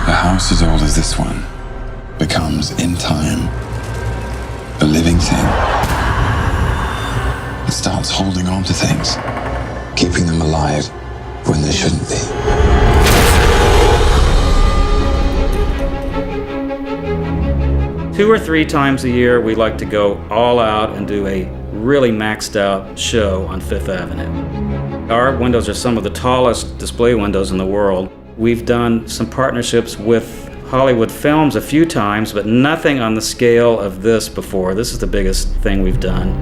A house as old as this one becomes, in time, a living thing. It starts holding on to things, keeping them alive when they shouldn't be. 2 or 3 times a year, we like to go all out and do a really maxed out show on Fifth Avenue. Our windows are some of the tallest display windows in the world. We've done some partnerships with Hollywood Films a few times, but nothing on the scale of this before. This is the biggest thing we've done.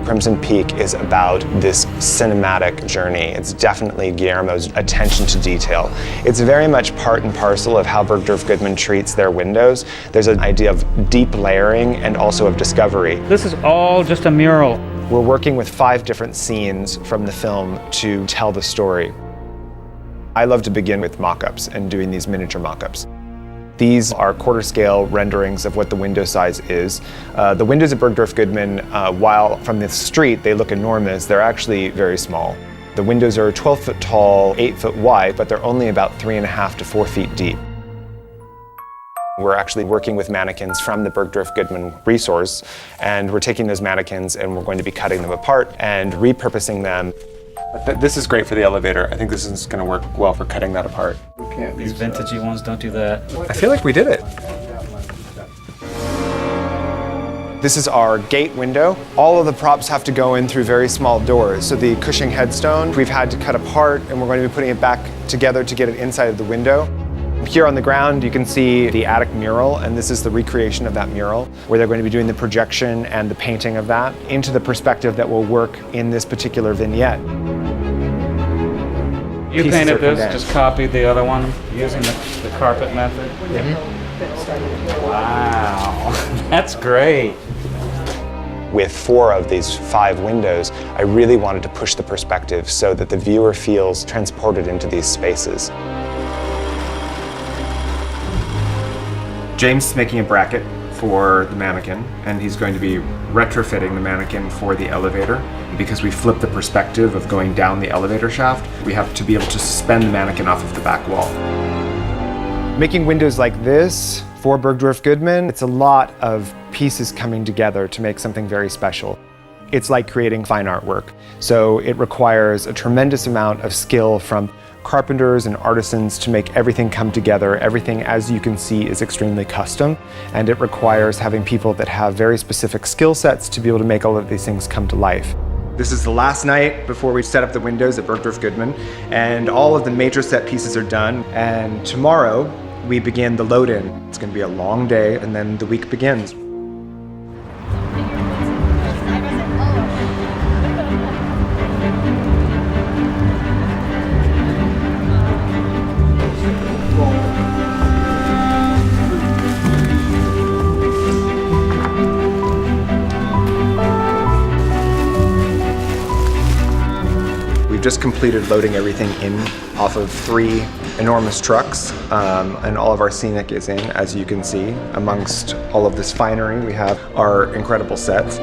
Crimson Peak is about this cinematic journey. It's definitely Guillermo's attention to detail. It's very much part and parcel of how Bergdorf Goodman treats their windows. There's an idea of deep layering and also of discovery. This is all just a mural. We're working with 5 different scenes from the film to tell the story. I love to begin with mock-ups and doing these miniature mock-ups. These are quarter-scale renderings of what the window size is. The windows at Bergdorf Goodman, while from the street they look enormous, they're actually very small. The windows are 12 foot tall, 8 foot wide, but they're only about 3.5 to 4 feet deep. We're actually working with mannequins from the Bergdorf Goodman resource, and we're taking those mannequins and we're going to be cutting them apart and repurposing them. This is great for the elevator. I think this is going to work well for cutting that apart. These vintagey ones don't do that. I feel like we did it. This is our gate window. All of the props have to go in through very small doors. So the Cushing headstone, we've had to cut apart, and we're going to be putting it back together to get it inside of the window. Here on the ground, you can see the attic mural, and this is the recreation of that mural, where they're going to be doing the projection and the painting of that into the perspective that will work in this particular vignette. You painted this, just copied the other one using the carpet method? Wow, that's great. With 4 of these 5 windows, I really wanted to push the perspective so that the viewer feels transported into these spaces. James is making a bracket for the mannequin, and he's going to be retrofitting the mannequin for the elevator. Because we flipped the perspective of going down the elevator shaft, we have to be able to suspend the mannequin off of the back wall. Making windows like this for Bergdorf Goodman, it's a lot of pieces coming together to make something very special. It's like creating fine artwork. So it requires a tremendous amount of skill from carpenters and artisans to make everything come together. Everything, as you can see, is extremely custom, and it requires having people that have very specific skill sets to be able to make all of these things come to life. This is the last night before we set up the windows at Bergdorf Goodman, and all of the major set pieces are done, and tomorrow we begin the load-in. It's going to be a long day, and then the week begins. Just completed loading everything in off of 3 enormous trucks, and all of our scenic is in, as you can see. Amongst all of this finery, we have our incredible sets.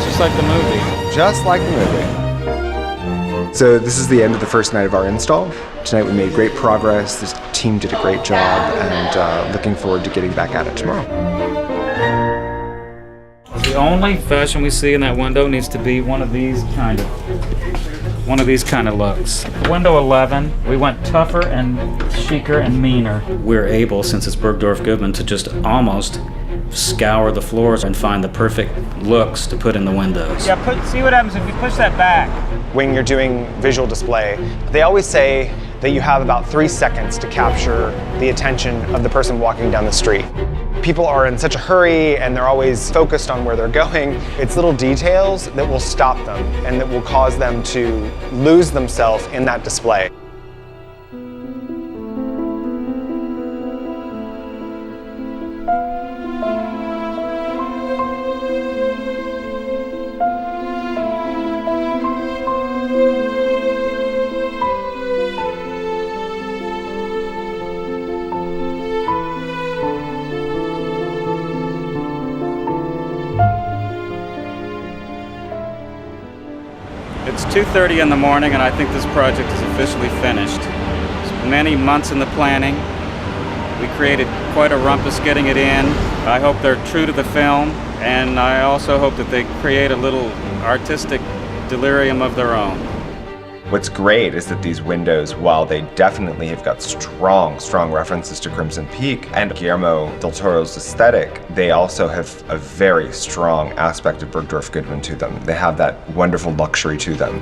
Just like the movie. Just like the movie. So this is the end of the first night of our install. Tonight we made great progress, this team did a great job, and looking forward to getting back at it tomorrow. The only fashion we see in that window needs to be one of these kind of looks. Window 11, we went tougher and chicer and meaner. We're able, since it's Bergdorf Goodman, to just almost scour the floors and find the perfect looks to put in the windows. Yeah, see what happens if you push that back. When you're doing visual display, they always say that you have about 3 seconds to capture the attention of the person walking down the street. People are in such a hurry and they're always focused on where they're going. It's little details that will stop them and that will cause them to lose themselves in that display. It's 2:30 in the morning, and I think this project is officially finished. It's many months in the planning. We created quite a rumpus getting it in. I hope they're true to the film, and I also hope that they create a little artistic delirium of their own. What's great is that these windows, while they definitely have got strong references to Crimson Peak and Guillermo del Toro's aesthetic, they also have a very strong aspect of Bergdorf Goodman to them. They have that wonderful luxury to them.